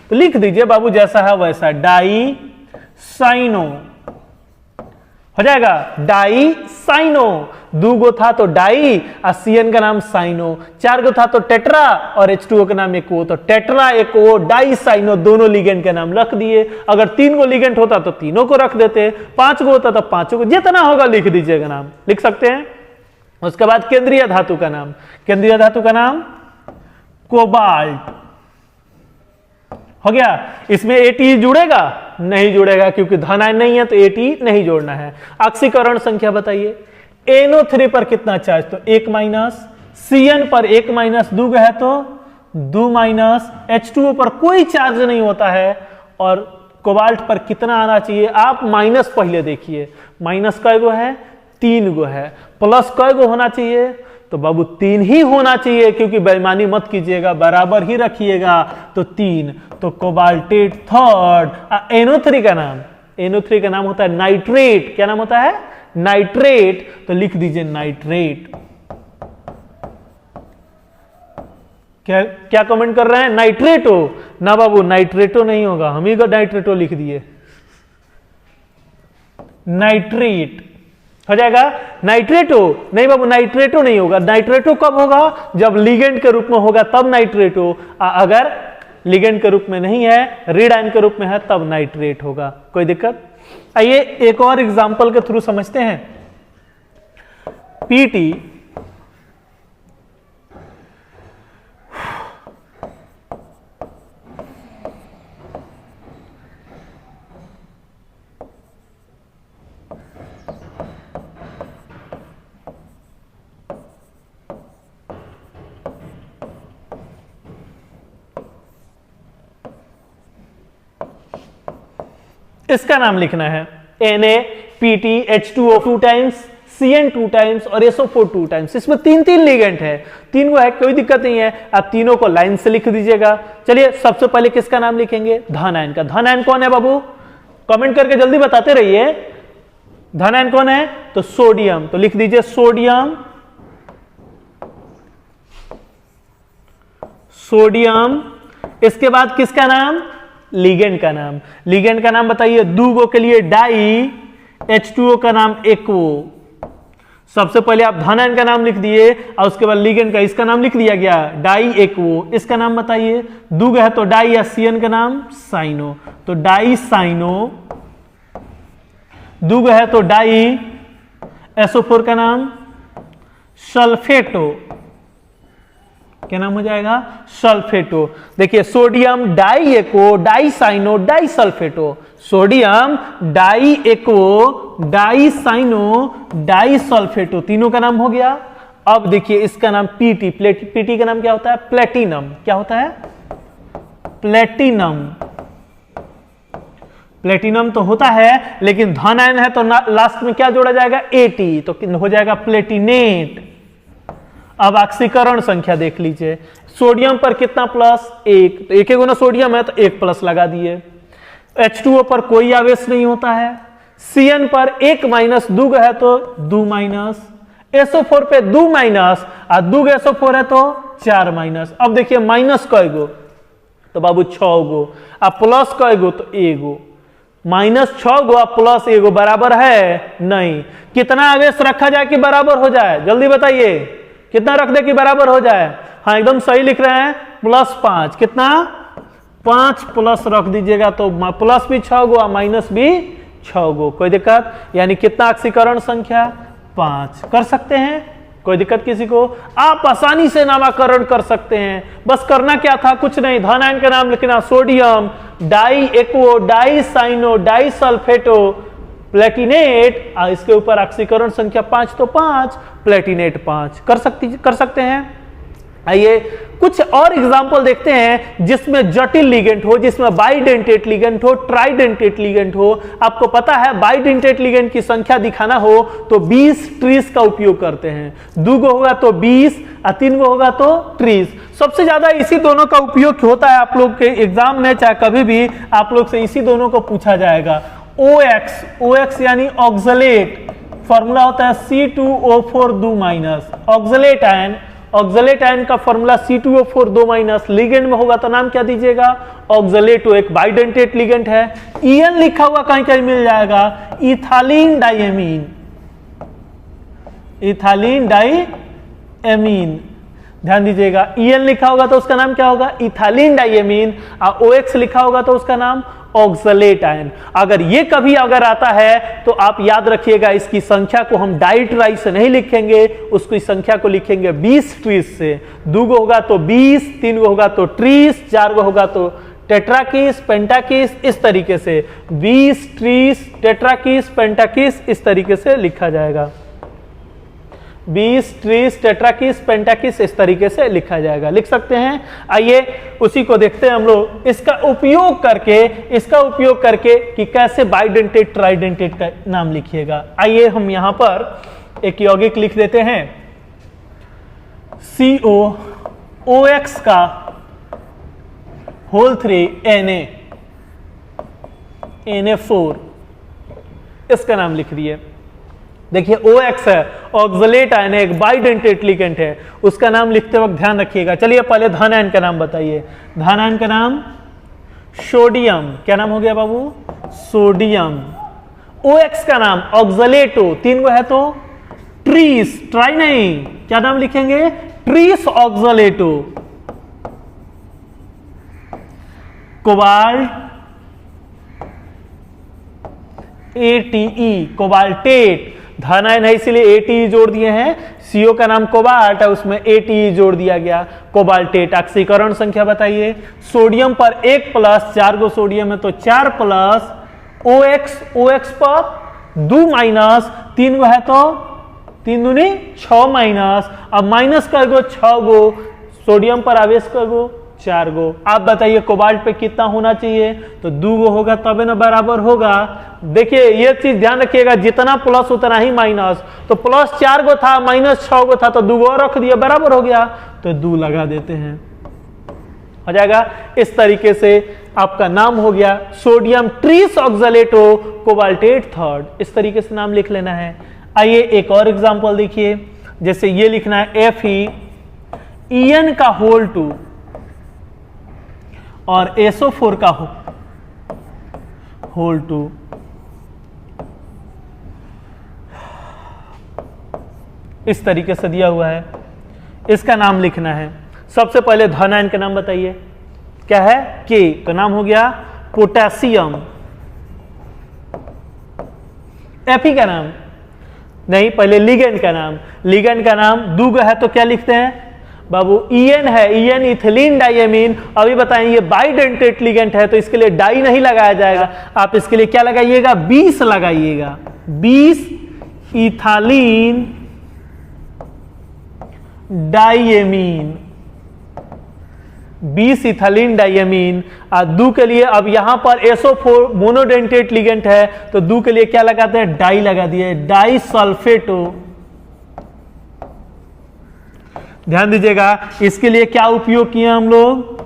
तो लिख दीजिए बाबू जैसा है वैसा, डाई साइनो हो जाएगा, डाई साइनो। दू गो था तो डाई और CN का नाम साइनो, 4 गो था तो टेट्रा और H2O का नाम एक्वो, तो टेट्रा एक्वो डाई साइनो दोनों लिगेंड के नाम रख दिए। अगर 3 गो लिगेंड होता तो तीनों को रख देते, 5 गो होता तो 5 को, जितना होगा लिख दीजिएगा नाम, लिख सकते हैं। उसके बाद केंद्रीय धातु का नाम, केंद्रीय धातु का नाम कोबाल्ट हो गया। इसमें AT जुड़ेगा, नहीं जुड़ेगा क्योंकि धन आयन नहीं है तो AT नहीं जोड़ना है। ऑक्सीकरण संख्या बताइए, NO3 पर कितना चार्ज, तो 1 माइनस, CN पर 1 माइनस, दू है तो 2 माइनस, H2O पर कोई चार्ज नहीं होता है, और कोबाल्ट पर कितना आना चाहिए, आप माइनस पहले देखिए, माइनस कै गो है, 3 गो है, प्लस कै गो होना चाहिए, तो बाबू 3 ही होना चाहिए, क्योंकि बेईमानी मत कीजिएगा, बराबर ही रखिएगा, तो 3, तो कोबाल्टेट थर्ड। NO3 का नाम, NO3 का नाम होता है नाइट्रेट, क्या नाम होता है, नाइट्रेट, तो लिख दीजिए नाइट्रेट। क्या क्या कमेंट कर रहे हैं, नाइट्रेटो ना बाबू, नाइट्रेटो नहीं होगा, हम ही को नाइट्रेटो लिख दिए, नाइट्रेट हो जाएगा, नाइट्रेटो नहीं बाबू, नाइट्रेटो नहीं होगा। नाइट्रेटो कब होगा, जब लिगेंड के रूप में होगा तब नाइट्रेटो, अगर लिगेंड के रूप में नहीं है, रीड आयन के रूप में है, तब नाइट्रेट होगा। कोई दिक्कत। आइए एक और एग्जांपल के थ्रू समझते हैं। PT इसका नाम लिखना है, Na, PT, H2O 2 times, CN 2 times और SO4 2 टाइम्स। इसमें 3 लिगेंड है, 3 को है, कोई दिक्कत नहीं है, आप तीनों को लाइन से लिख दीजिएगा। चलिए सबसे पहले किसका नाम लिखेंगे, धन आयन का। धन आयन कौन है बाबू, कमेंट करके जल्दी बताते रहिए, धन आयन कौन है, तो सोडियम, तो लिख दीजिए सोडियम, सोडियम। इसके बाद किसका नाम, लिगेंड का नाम। लिगेंड का नाम बताइए, दूगो के लिए डाई, H2O का नाम एक्वो। सबसे पहले आप धन आयन का नाम लिख दिए और उसके बाद लिगेंड का, इसका नाम लिख दिया गया, डाई एक्वो। इसका नाम बताइए, दूग है तो डाई या CN का नाम साइनो, तो डाई साइनो। दूग है तो डाई, SO4 का नाम सल्फेटो, क्या नाम हो जाएगा, सल्फेटो। देखिए sodium di aquo, di cyano, di sulphato, sodium di aquo, di cyano, di sulphato, तीनों का नाम हो गया। अब देखिए इसका नाम PT, PT का नाम क्या होता है, प्लेटिनम। क्या होता है, प्लेटिनम। प्लेटिनम तो होता है, लेकिन धन आयन है तो लास्ट में क्या जोड़ा जाएगा, AT, तो हो जाएगा प्लेटिनेट। अब ऑक्सीकरण संख्या देख लीजिए, सोडियम पर कितना प्लस, 1, तो एक गुना सोडियम है तो 1 प्लस लगा दिए। H2O पर कोई आवेश नहीं होता है, CN पर 1 माइनस, दूग है तो 2 माइनस, SO4 पे 2 माइनस और दूग SO4 है तो 4 माइनस। अब देखिए माइनस कै गो, तो बाबू 6 गो, अब प्लस कै गो, तो 1 गो, माइनस 6 गो प्लस 1 गो बराबर है नहीं। कितना आवेश रखा जाए कि बराबर हो जाए, जल्दी बताइए, कितना रख दे कि बराबर हो जाए, हाँ एकदम सही लिख रहे हैं, +5, कितना 5 प्लस रख दीजिएगा तो प्लस भी 6 गो और माइनस भी 6 गो, कोई दिक्कत? यानी कितना ऑक्सीकरण संख्या? 5। कर सकते हैं, कोई दिक्कत किसी को? आप आसानी से नामकरण कर सकते हैं। बस करना क्या था, कुछ नहीं, धन आयन का नाम लिखना, sodium di aquo di cyano di sulphato platinate, इसके ऊपर ऑक्सीकरण संख्या 5 तो 5 प्लेटिनेट 5। कर सकते हैं। आइए कुछ और एग्जाम्पल देखते हैं जिसमें जटिल लिगेंड हो, जिसमें बाइडेंटेट लिगेंड हो, ट्राइडेंटेट लिगेंड हो। आपको पता है बाइडेंटेट लिगेंड की संख्या दिखाना हो तो 20 ट्रीज का उपयोग करते हैं, 2 गो होगा तो 20 और 3 गो होगा तो 30। सबसे ज्यादा इसी दोनों का उपयोग होता है आप लोग के एग्जाम में, चाहे कभी भी आप लोग से इसी दोनों को पूछा जाएगा। OX यानी ऑक्सलेट, फॉर्मूला होता है C2O4 2-। ऑक्सलेट आयन का फॉर्मूला C2O4 2-। लिगेंड में होगा तो नाम क्या दीजिएगा? ऑक्सलेटो, एक बाइडेंटेट लिगेंड है। EN लिखा हुआ कहीं कहीं मिल जाएगा, इथालीन डाइएमीन, इथालीन डाइएमीन, ध्यान दीजिएगा। EN लिखा होगा तो उसका नाम क्या होगा? इथालीन डाइएमीन, और OX लिखा होगा तो उसका नाम ऑक्सलेट आयन। अगर ये कभी अगर आता है तो आप याद रखिएगा, इसकी संख्या को हम डाइट्राई से नहीं लिखेंगे, उसकी संख्या को लिखेंगे 20 ट्रीज से। 2 गो होगा तो 20, 3 गो होगा तो 30, 4 गो होगा तो टेट्राकीस पेंटाकीस, इस तरीके से 20 ट्रीज टेट्राकीस पेंटाकीस इस तरीके से लिखा जाएगा। 20 ट्रीज टेट्राकीस पेंटाकीस इस तरीके से लिखा जाएगा, लिख सकते हैं। आइए उसी को देखते हैं हम लोग, इसका उपयोग करके कि कैसे बाइडेंटेट ट्राइडेंटेट का नाम लिखिएगा। आइए हम यहां पर एक यौगिक लिख देते हैं, COOX का होल 3 Na4, इसका नाम लिख दिए। देखिए OX है, ऑक्सलेट आयन है, एक बाइडेंटेट लिगेंड है, उसका नाम लिखते वक्त ध्यान रखिएगा। चलिए पहले धन आयन का नाम बताइए। धन आयन का नाम सोडियम, क्या नाम हो गया बाबू? सोडियम। OX का नाम ऑक्सलेटो, 3 गो है तो ट्रीस, ट्राई नहीं, क्या नाम लिखेंगे? ट्रीस ऑक्सलेटो। कोबाल्ट ATE, कोबाल्टेट, धन आयन है इसीलिए ATE जोड़ दिए हैं। CO का नाम कोबाल्ट है, उसमें ATE जोड़ दिया गया, कोबाल्टेट। ऑक्सीकरण संख्या बताइए। सोडियम पर 1 प्लस, 4 गो सोडियम है तो 4 प्लस, OX पर 2-, 3 गो है तो 3 दूनी 6 माइनस, अब माइनस कर गो 6 गो, सोडियम पर आवेश कर गो 4 गो। आप बताइए कोबाल्ट पे कितना होना चाहिए? तो 2 गो होगा तबे ना बराबर होगा। देखिए ये चीज ध्यान रखिएगा, जितना प्लस उतना ही माइनस, तो प्लस 4 गो था माइनस 6 गो था तो 2 गो रख दिया, बराबर हो गया, तो 2 लगा देते हैं, हो जाएगा। इस तरीके से आपका नाम हो गया सोडियम ट्रीस ऑक्सलेटो कोबाल्टेट 3, इस तरीके से नाम लिख लेना है। आइए एक और एग्जांपल देखिए, जैसे ये लिखना है FeEN का होल 2 और SO4 का होल 2। इस तरीके से दिया हुआ है, इसका नाम लिखना है। सबसे पहले धन आयन का नाम बताइए, क्या है? K, तो नाम हो गया पोटेशियम। Fe का नाम नहीं, पहले लिगेंड का नाम। लिगेंड का नाम 2 है तो क्या लिखते हैं बाबू? EN है, EN इथिलीन डाइएमीन। अभी बताएं ये बाइडेंटेट लिगेंड है तो इसके लिए डाई नहीं लगाया जाएगा, आप इसके लिए क्या लगाइएगा? 20 लगाइएगा, 20 इथालीन डाइएमीन, 20 इथालीन डाइएमीन। 2 के लिए अब यहां पर SO4 मोनोडेंटेट लिगेंड है तो 2 के लिए क्या लगाते हैं? डाई लगा दिए, डाई सल्फेटो। ध्यान दीजिएगा, इसके लिए क्या उपयोग किए हम लोग?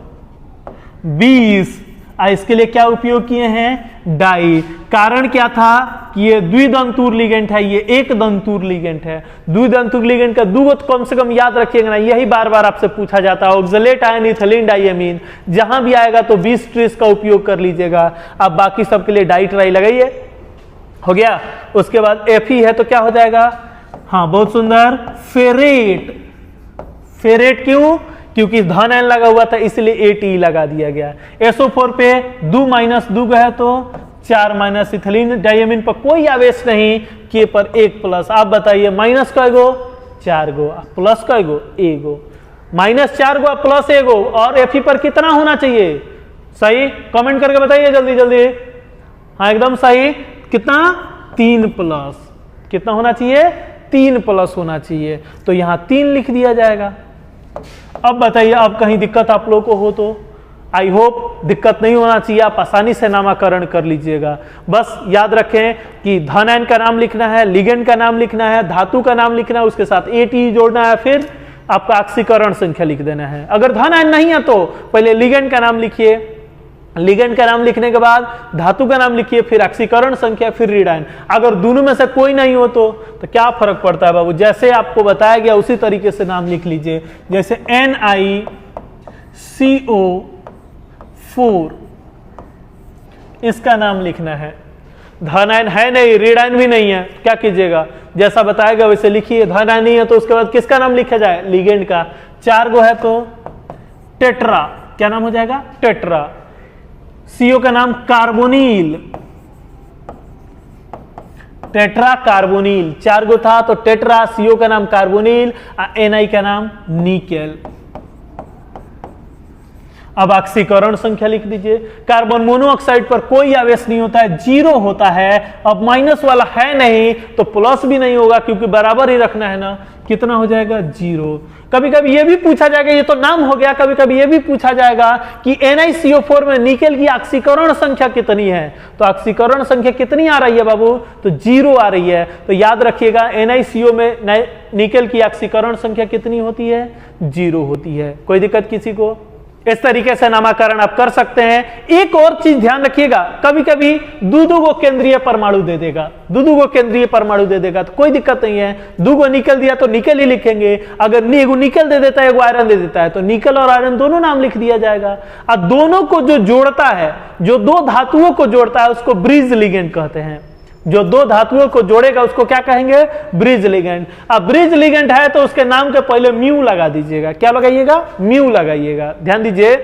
20। इसके लिए क्या उपयोग किए हैं? डाई। कारण क्या था कि ये द्विदंतुर लिगेंड है, ये एक दंतुर लिगेंड है। द्विदंतुर लिगेंड का 2 तो कम से कम याद रखिएगा ना, यही बार बार आपसे पूछा जाता है। ऑक्सलेट आयन इथिलीन डाइएमीन, जहां भी आएगा तो 20 ट्रीज का उपयोग कर लीजिएगा। अब बाकी सबके लिए डाई ट्राई लगाइए, हो गया। उसके बाद Fe है तो क्या हो जाएगा? हाँ बहुत सुंदर, फेरेट। फेरेट क्यों? क्योंकि धन एन लगा हुआ था इसलिए ATE लगा दिया गया। SO4 पे 2 माइनस 2 है तो 4 माइनस इथिलीन डायमीन पर कोई आवेश नहीं, K पर 1 प्लस। आप बताइए माइनस कै गो 4 गो, प्लस कै गो 1 गो, माइनस 4 गो प्लस 1 गो। और Fe पर कितना होना चाहिए? सही कमेंट करके बताइए जल्दी जल्दी। हाँ एकदम सही, कितना 3 प्लस, कितना होना चाहिए 3 प्लस होना चाहिए, तो यहां 3 लिख दिया जाएगा। अब बताइए अब कहीं दिक्कत आप लोगों को हो तो आई होप दिक्कत नहीं होना चाहिए, आप आसानी से नामकरण कर लीजिएगा। बस याद रखें कि धन आयन का नाम लिखना है, लिगेंड का नाम लिखना है, धातु का नाम लिखना है, उसके साथ ATE जोड़ना है, फिर आपका ऑक्सीकरण संख्या लिख देना है। अगर धन आयन नहीं है तो पहले लिगेंड का नाम लिखिए, लिगेंड का नाम लिखने के बाद धातु का नाम लिखिए, फिर ऑक्सीकरण संख्या, फिर रीडाइन। अगर दोनों में से कोई नहीं हो तो क्या फर्क पड़ता है बाबू, जैसे आपको बताया गया उसी तरीके से नाम लिख लीजिए। जैसे NiCO4 इसका नाम लिखना है। धन आयन है नहीं, रीडाइन भी नहीं है, क्या कीजिएगा जैसा बताया गया वैसे लिखिए। धन आयन नहीं है तो उसके बाद किसका नाम लिखा जाए? लिगेंड का। 4 गो है तो टेट्रा, क्या नाम हो जाएगा? टेट्रा। CO का नाम कार्बोनिल, टेट्रा कार्बोनिल। 4 गो था तो टेट्रा, CO का नाम कार्बोनिल, Na का नाम निकेल। अब ऑक्सीकरण संख्या लिख दीजिए। कार्बन मोनोऑक्साइड पर कोई आवेश नहीं होता है, 0 होता है। अब माइनस वाला है नहीं तो प्लस भी नहीं होगा क्योंकि बराबर ही रखना है ना। कितना हो जाएगा? 0। कभी कभी ये भी पूछा जाएगा, ये तो नाम हो गया, कभी कभी ये भी पूछा जाएगा कि NiCO4 में निकेल की ऑक्सीकरण संख्या कितनी है, तो ऑक्सीकरण संख्या कितनी आ रही है बाबू? तो 0 आ रही है। तो याद रखिएगा NiCO में निकेल की ऑक्सीकरण संख्या कितनी होती है? 0 होती है। कोई दिक्कत किसी को? इस तरीके से नामकरण आप कर सकते हैं। एक और चीज ध्यान रखिएगा, कभी कभी दूधू को केंद्रीय परमाणु दे देगा, दूधू को केंद्रीय परमाणु दे देगा तो कोई दिक्कत नहीं है। दूगो निकल दिया तो निकल ही लिखेंगे, अगर निकल दे देता है, एगो आयरन दे देता है तो निकल और आयरन दोनों नाम लिख दिया जाएगा। और दोनों को जो जोड़ता है, जो दो धातुओं को जोड़ता है उसको ब्रिज लिगेंड कहते हैं। जो दो धातुओं को जोड़ेगा उसको क्या कहेंगे? Bridge ligand. अब ब्रिज लिगेंड है तो उसके नाम के पहले म्यू लगा दीजिएगा। क्या लगाइएगा? म्यू लगाइएगा। ध्यान दीजिए,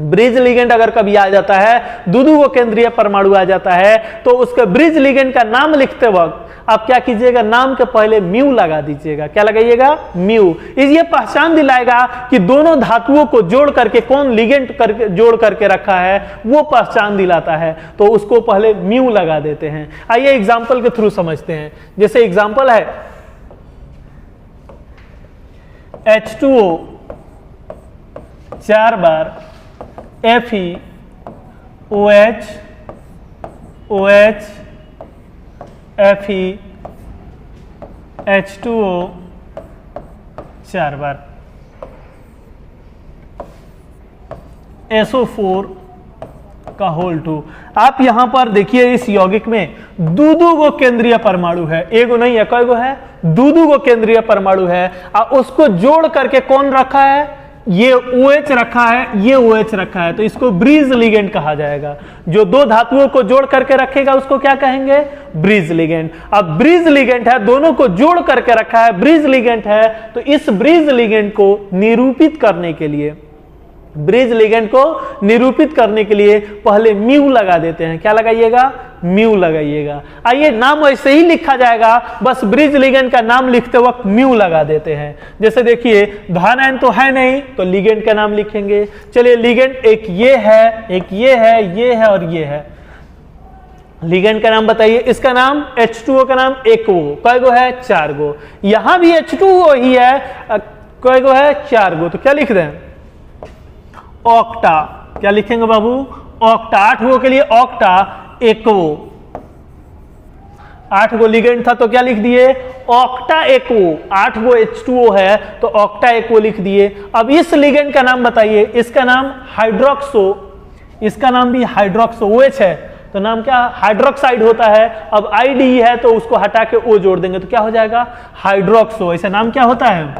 ब्रिज लिगेंड अगर कभी आ जाता है, दूधू को केंद्रीय परमाणु आ जाता है, तो उसके ब्रिज लिगेंड का नाम लिखते वक्त आप क्या कीजिएगा? नाम के पहले म्यू लगा दीजिएगा। क्या लगाइएगा? म्यू। ये पहचान दिलाएगा कि दोनों धातुओं को जोड़ करके कौन लिगेंड करके जोड़ करके रखा है, वो पहचान दिलाता है, तो उसको पहले म्यू लगा देते हैं। आइए एग्जाम्पल के थ्रू समझते हैं। जैसे एग्जाम्पल है H2O 4 बार Fe OH OH Fe H2O 4 बार SO4 का होल 2। आप यहां पर देखिए इस यौगिक में दूधू को केंद्रीय परमाणु है, एगो नहीं है, कई गो है? दूधू को केंद्रीय परमाणु है। और उसको जोड़ करके कौन रखा है? ये OH रखा है, ये OH रखा है, तो इसको ब्रिज लिगेंड कहा जाएगा। जो दो धातुओं को जोड़ करके रखेगा उसको क्या कहेंगे? Bridge ligand. अब ब्रिज लिगेंड है, दोनों को जोड़ करके रखा है, ब्रिज लिगेंड है, तो इस ब्रिज लिगेंड को निरूपित करने के लिए, ब्रिज लिगेंड को निरूपित करने के लिए पहले म्यू लगा देते हैं। क्या लगाइएगा? म्यू लगाइएगा। आइए नाम वैसे ही लिखा जाएगा, बस ब्रिज लिगेंड का नाम लिखते वक्त म्यू लगा देते हैं। जैसे देखिए धन आयन तो है नहीं तो लिगेंड का नाम लिखेंगे। चलिए लिगेंड एक ये है, एक ये है, ये है और ये है। लिगेंड का नाम बताइए। इसका नाम H2O का नाम एक गो, कई गो है? 4 गो। यहां भी H2O ही है, कई गो है? 4 गो। तो क्या लिख दें? ऑक्टा। क्या लिखेंगे बाबू? ऑक्टा। 8 गो के लिए ऑक्टा एक्वो। 8 गो लिगेंड था तो क्या लिख दिए? ऑक्टा एक्वो। 8 गो H2O है तो ऑक्टा एक्वो लिख दिए। अब इस लिगेंड का नाम बताइए। इसका नाम हाइड्रोक्सो, इसका नाम भी हाइड्रोक्सो। OH है तो नाम क्या? हाइड्रोक्साइड होता है। अब ID है तो उसको हटा के O जोड़ देंगे तो क्या हो जाएगा? हाइड्रोक्सो। ऐसा नाम क्या होता है?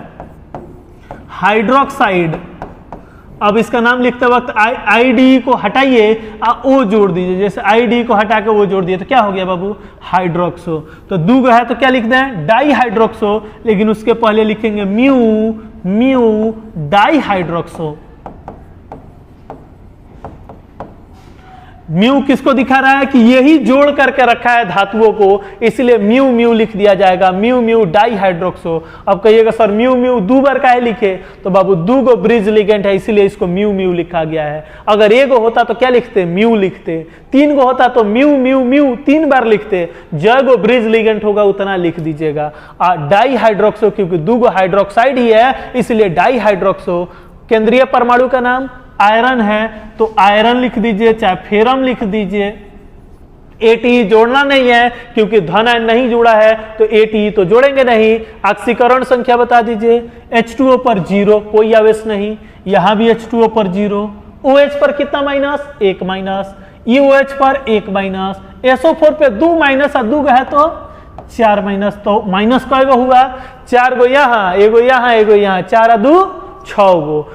हाइड्रोक्साइड। अब इसका नाम लिखते वक्त ID को हटाइए और O जोड़ दीजिए। जैसे ID को हटा के O जोड़ दिए तो क्या हो गया बाबू? हाइड्रोक्सो। तो दूगो है तो क्या लिख दें? डाई हाइड्रोक्सो, लेकिन उसके पहले लिखेंगे म्यू म्यू डाइहाइड्रोक्सो। म्यू किसको दिखा रहा है कि यही जोड़ करके रखा है धातुओं को, इसलिए म्यू म्यू लिख दिया जाएगा, म्यू म्यू डाइहाइड्रोक्सो। अब कहिएगा सर म्यू म्यू दो बार काहे लिखे, तो बाबू दो गो ब्रिज लिगेंड है इसलिए इसको म्यू म्यू लिखा गया है। अगर एक होता तो क्या लिखते, म्यू लिखते। तीन गो होता तो म्यू म्यू म्यू तीन बार लिखते। जय गो ब्रिज लिगेंड होगा उतना लिख दीजिएगा। डाइहाइड्रोक्सो क्योंकि दो गो हाइड्रोक्साइड ही है इसलिए डाइहाइड्रोक्सो। केंद्रीय परमाणु का नाम आयरन है तो आयरन लिख दीजिए, चाहे फेरम लिख दीजिए। एटी जोड़ना नहीं है क्योंकि धन आयन नहीं जुड़ा है तो एटी तो जोड़ेंगे नहीं। ऑक्सीकरण संख्या बता दीजिए। H2O पर 0, कोई आवेश नहीं। यहां भी H2O पर 0। OH पर कितना माइनस, 1 माइनस। EOH पर 1 माइनस। SO4 पे 2 माइनस और 2 है तो 4 माइनस। तो माइनस कई गो हुआ, 4 गो यहां, एगो यहां, एगो यहां, 4 और 2 6 गो,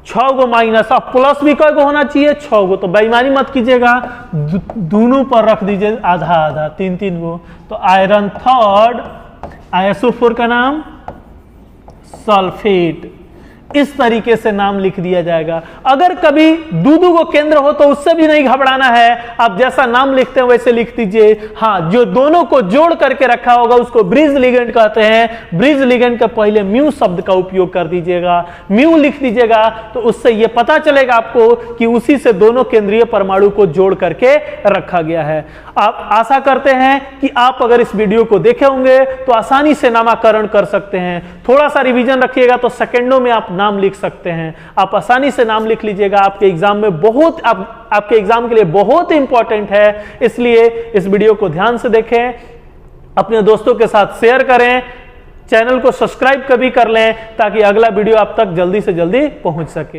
6 गो माइनस। अब प्लस भी कई गो होना चाहिए, 6 गो। तो बेईमानी मत कीजिएगा, दोनों पर रख दीजिए आधा आधा, 3 गो। तो आयरन थर्ड, ISO4 का नाम सल्फेट। इस तरीके से नाम लिख दिया जाएगा। अगर कभी दो को केंद्र हो तो उससे भी नहीं घबराना है, आप जैसा नाम लिखते हैं वैसे लिख दीजिए। हाँ, जो दोनों को जोड़ करके रखा होगा उसको ब्रिज लिगेंड कहते हैं। ब्रिज लिगेंड का पहले म्यू शब्द का उपयोग कर दीजिएगा, म्यू लिख दीजिएगा, तो उससे यह पता चलेगा आपको कि उसी से दोनों केंद्रीय परमाणु को जोड़ करके रखा गया है। आप आशा करते हैं कि आप अगर इस वीडियो को देखे होंगे तो आसानी से नामकरण कर सकते हैं। थोड़ा सा रिवीजन रखिएगा तो सेकंडों में आप नाम लिख सकते हैं। आप आसानी से नाम लिख लीजिएगा, आपके एग्जाम में बहुत आपके एग्जाम के लिए बहुत इंपॉर्टेंट है। इसलिए इस वीडियो को ध्यान से देखें, अपने दोस्तों के साथ शेयर करें, चैनल को सब्सक्राइब कभी कर लें ताकि अगला वीडियो आप तक जल्दी से जल्दी पहुंच सके।